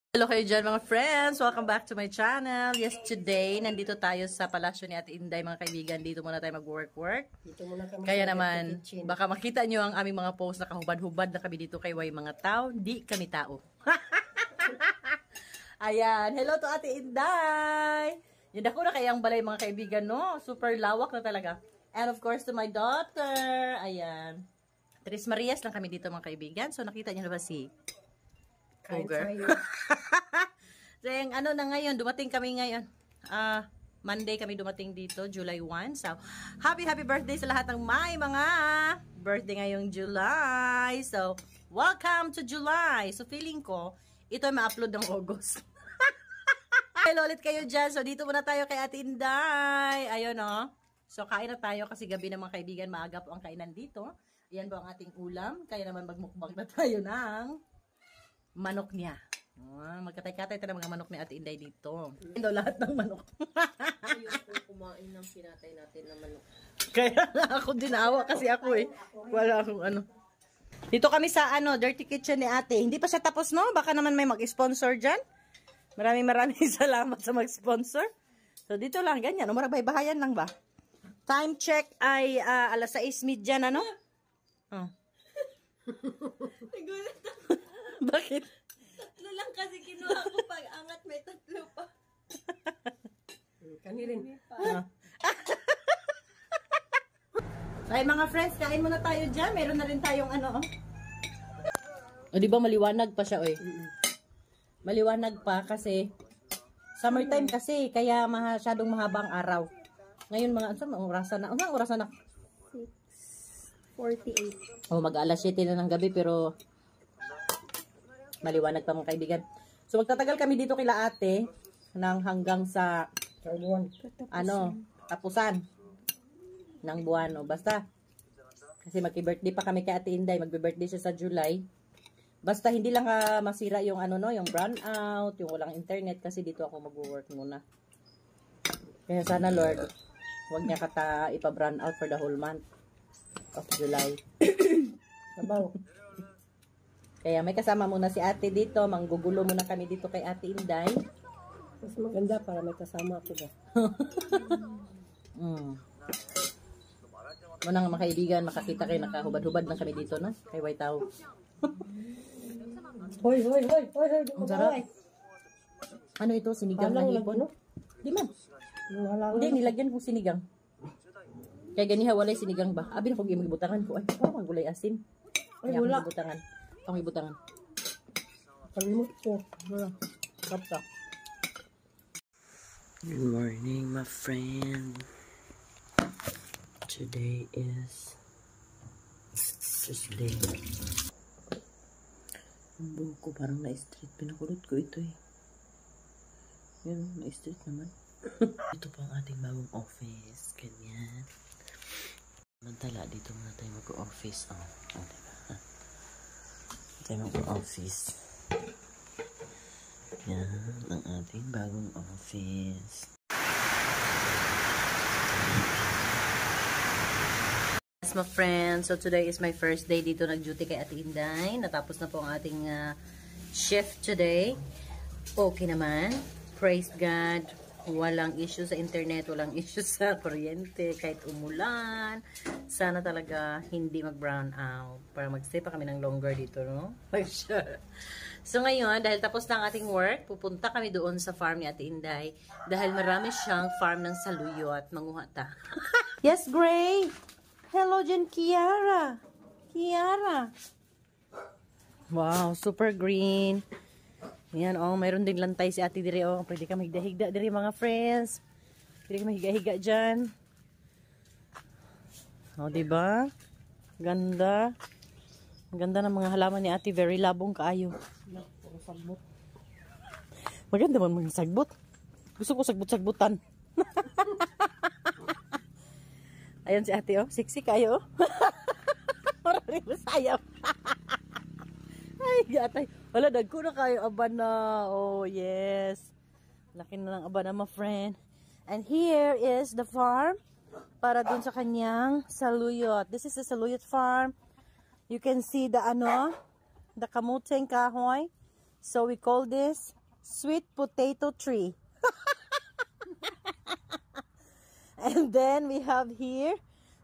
Hello kayo dyan mga friends! Welcome back to my channel. Yes, today, nandito tayo sa palasyo ni Ate Inday mga kaibigan. Dito muna tayo mag-work. Dito muna kami. Kaya naman, baka makita nyo ang aming mga post na kahubad-hubad na kami dito kay Way mga tao. Di kami tao. Ayan, hello to Ate Inday! Yun ako na kayang balay mga kaibigan, no? Super lawak na talaga. And of course to my daughter. Ayan. Tres Marias lang kami dito mga kaibigan. So nakita nyo na ba si Cougar? So, yung ano na ngayon, dumating kami ngayon. Monday kami dumating dito, July 1. So, happy birthday sa lahat ng may mga birthday ngayong July. So, welcome to July. So, feeling ko, ito ay ma-upload ng August. Hello ulit kayo dyan. So, dito muna tayo kay Ate Inday. Ayun, no? So, kain na tayo kasi gabi ng mga kaibigan, maaga po ang kainan dito. Yan po ang ating ulam. Kaya naman magmukbang na tayo ng manok niya. Magkatay-katay tayo ng mga manok ni Ate Inday dito. Ito lahat ng manok. Ayoko kumain ng pinatay natin na manok. Kaya ako dinawa kasi ako eh. Wala akong ano. Dito kami sa dirty kitchen ni Ate. Hindi pa siya tapos, no? Baka naman may mag-sponsor dyan. Maraming salamat sa mag-sponsor. So dito lang, ganyan. Marabay-bahayan lang ba? Time check ay alas 6:30 na, no? Oh. Nagulat ako. Bakit? Tatlo lang kasi kinuha ko pag angat may tatlo pa. Kanirin. Ay mga friends, kain muna tayo dyan. Meron na rin tayong O di ba maliwanag pa siya, oy. Maliwanag pa kasi summertime kasi kaya masyadong mahabang araw. Ngayon mga orasan na. Anong orasan na? 6:48. Oh, mag-alas 7 na ng gabi pero maliwanag pa mga kaibigan. So magtatagal kami dito kila Ate nang hanggang sa tapusan ng buwan, o basta kasi magki-birthday pa kami kay Ate Inday, magbe-birthday siya sa July. Basta hindi lang masira yung yung brownout, yung walang internet kasi dito ako mag-work muna. Kaya sana Lord, wag niya ipa-brownout for the whole month of July. Sabaw. Kaya may kasama muna si Ate dito. Manggugulo muna kami dito kay Ate Inday. Mas maganda para may kasama ako ba? Muna nga mga kaibigan, makakita kayo, nakahubad-hubad na kami dito na. Kay White House. Hoy. Ang sarap. Ano ito? Sinigang na hipon? Di man. Hindi, nilagyan kong sinigang. Kaya ganiha, walay sinigang ba? Abi na kong imagibutangan ko. Ay, magulay asin. Ay, wala. Ang ibutangan. Kalimut ko. Kapta. Good morning, my friend. Today is Tuesday. Ang buhok ko parang na-straight. Pinakulot ko ito eh. Yan, na-straight naman. Ito po ang ating bagong office. Ganyan. Mantala, dito muna tayo mag-office. Diba? Tayo mag-office. Yan ang ating bagong office. Yes, my friends. So, today is my first day dito nag-duty kay Ate Inday. Natapos na po ang ating shift today. Okay naman. Praise God. Walang issue sa internet, walang issue sa kuryente, kahit umulan. Sana talaga hindi mag-brown out para mag-stay pa kami ng longer dito, no? So ngayon, dahil tapos na ang ating work, pupunta kami doon sa farm ni Ate Inday dahil marami siyang farm ng saluyot. Manguha ta. Yes, Gray! Hello dyan, Kiara! Wow, super green. Ayan, mayroon din lantay si Ate dire, pwede ka mahigda-higda dire mga friends. Pwede ka mahiga-higa dyan. Diba? Ganda. Ganda ng mga halaman ni Ate, very labong kaayo. Maganda man mga sagbot. Gusto ko sagbot-sagbutan. Ayan si Ate, sexy kayo. Maraming masayap. Ay, gatay. Wala, dagko na kayo abana. Oh, yes. Laki na ng abana, my friend. And here is the farm para dun sa kanyang saluyot. This is the saluyot farm. You can see the the kamuteng kahoy. So we call this sweet potato tree. And then we have here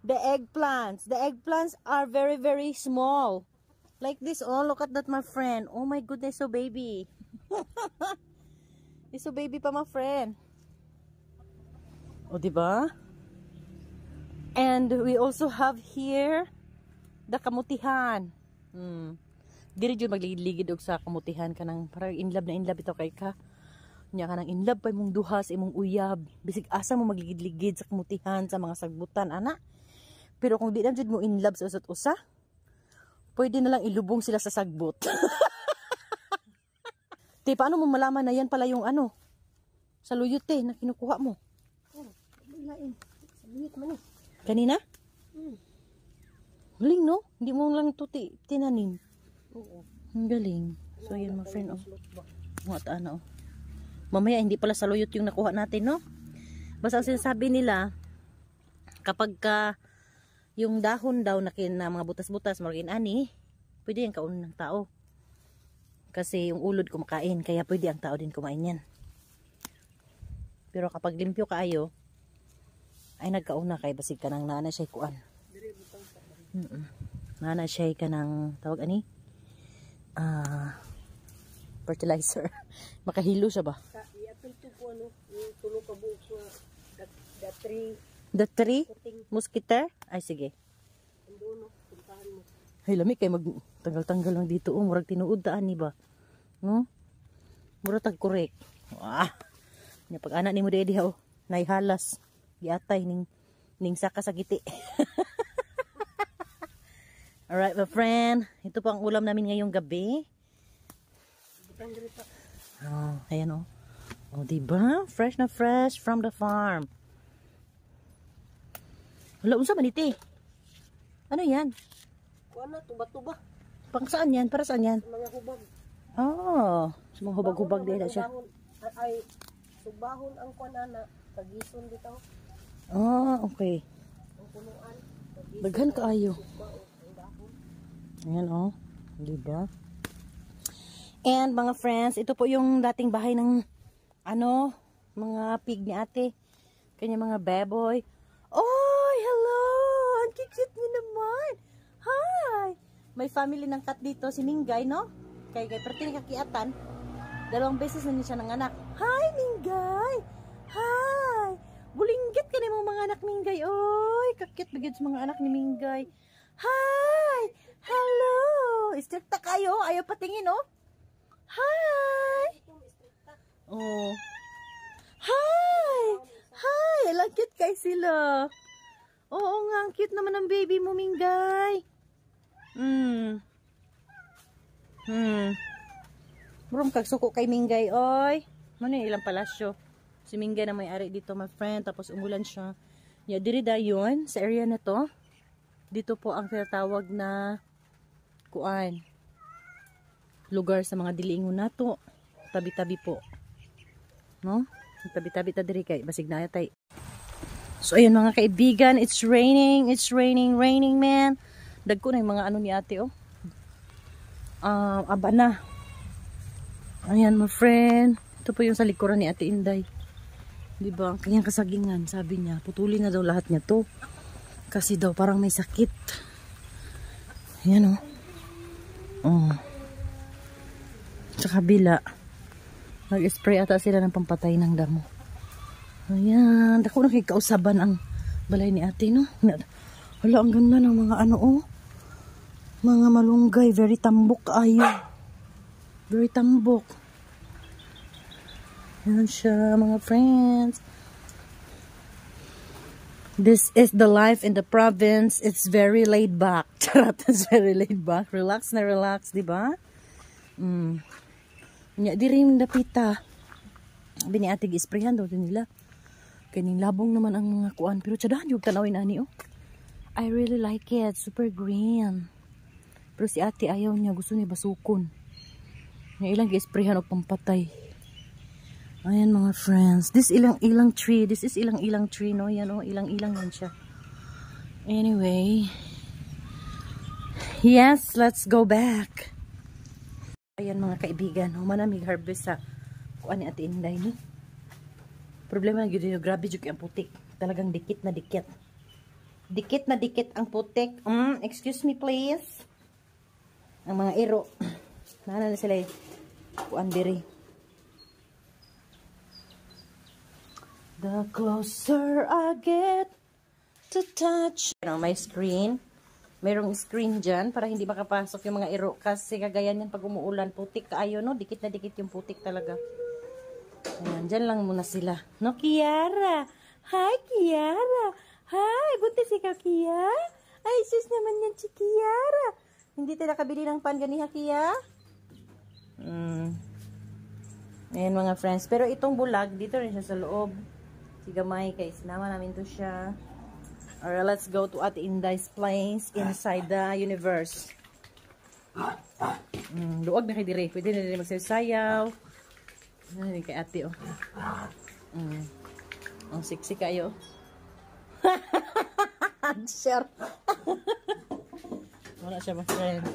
the eggplants. The eggplants are very, very small. Like this. Oh, look at that, my friend. Oh my goodness, so baby. It's so baby pa, my friend. Oh, diba? And we also have here the kamutihan. Diri jud magligid og sa kamutihan kanang parang in love ito kay ka. Nya kanang in love pa imong duha sa imong uyab. Bisig asa mo magligid-ligid sa kamutihan sa mga sagbutan ana. Pero kung di na jud mo in love sa usat usa, pwede na lang ilubong sila sa sagbot. Te, paano mo malaman na yan pala yung ano? Sa luyute na kinukuha mo? Kanina? Galing, no? Hindi mo lang ito tinanim. Ang galing. So, yan, my friend, oh. Mga ano, oh. Mamaya, hindi pala sa luyot yung nakuha natin, no? Basta ang sinasabi nila, kapag yung dahon daw na mga butas-butas, maragin ani, pwede yung kaunan ng tao. Kasi yung ulod kumakain, kaya pwede ang tao din kumain yan. Pero kapag limpyo kaayo, ay nagkauna kay basig ka ng nana siya kuan. Nana siya ka ng tawag ani? Fertilizer. Makahilo siya ba? The tree? Mosquiter? Ay sige. Ay lami kay mag tanggal-tanggal lang dito. Murag tinuod taan ni ba? No? Murag tag-correct. Wah. Nya pag anak nimo dedi ha, naihalas. Giatay ning saka sa giti. Alright, my friend. Ito po ang ulam namin ngayong gabi. Oh, ayan oh. Oh, diba? Fresh na fresh from the farm. Wala, unsa man iti? Ano yan? Ano, tuba-tuba. Pang saan yan? Para saan yan? Mga hubag. Oh, sa mga hubag-hubag din na siya. Ay, subahon ang kuanana. Pagison dito. Ah, okay. Ang punuan. Daghan kaayo. Ayan oh. Diba? And mga friends, ito po yung dating bahay ng ano, mga pig ni ate. Kanya mga baboy. Oh, hello! Ang cute niyo naman. Hi! May family ng cat dito, si Minggay, no? Kay perting kakiatan. 2 beses na niya siya ng anak. Hi, Minggay! Hi! Bulinggit ka ni mo mga anak Minggay. Oy, kakit bigid sa mga anak ni Minggay. Hi! Hello! Istrikta kayo. Ayaw patingin, oh. Hi! Oh. Hi! Hi! Alang cute kay sila. Oo nga, ang cute naman ng baby mo, Minggay. Murum kagsuko kay Minggay, oy. Ano yung ilang palasyo? Si Minggay na may-ari dito, my friend. Tapos umulan siya. Yeah, diri dayon sa area na to. Dito po ang tinatawag na kuan. Lugar sa mga diliingon nato. Tabi-tabi po. No? Tabi-tabi ta diri kay basig na tay. So ayun mga kaibigan, it's raining, raining man. Dagko na yung mga ano ni ate oh. Aba na. Ayan my friend. Ito po yung sa likuran ni Ate Inday. Diba? Ang kanyang kasagingan, sabi niya, putulin na daw lahat niya to. Kasi daw parang may sakit. Ayan oh. Oh. Sa kabila. Nag-spray ata sila ng pampatay ng damo. Ayan. Dako na kay kausaban ang balay ni ate, no? Hala, ang ganda ng mga ano, oh. Mga malunggay. Very tambok ayo. Very tambok. Ayan siya, mga friends. This is the life in the province. It's very laid back. Charot, it's very laid back. Relax na relax, diba? Nya di rin dapita. Sabi ni ate, gisprayan daw nila. Kaning labong naman ang mga kuan. Pero tsadahan yung tanawin ani, oh. I really like it. Super green. Pero si ate ayaw niya. Gusto niya basukon. Nya ilang gisprayan o pampatay. Ayan mga friends. This ilang tree. This is ilang tree, no? Yan, oh. Ilang yan siya. Anyway. Yes, let's go back. Ayan mga kaibigan. Manamig harvest sa kuan ni Ate Inday no. Problema gyud yo, grabe jud ang putik. Talagang dikit na dikit. Dikit na dikit ang putik. Excuse me please. Ang mga iro. Nana na sila kuan diri. The closer I get to touch. May screen. Mayroong screen dyan para hindi makapasok yung mga iro. Kasi kagaya niyan pag umuulan, putik kaayo, no? Dikit na dikit yung putik talaga. Ayan, dyan lang muna sila. No, Kiara? Hi, Kiara. Hi, buntis ikaw, Kiara? Ay, sus naman yan si Kiara. Hindi tayo nakabili ng pan ganiha, Kia? Ayan, mga friends. Pero itong bulag, dito rin siya sa loob. Si Gamay, kaya sinama namin to siya. Alright, let's go to Ate Inday's place inside the universe. Luwag na kay dire. Pwede na rin magsayaw. Ay, kay ate, oh. Ang sexy kayo. Sure. Wala siya, my friend.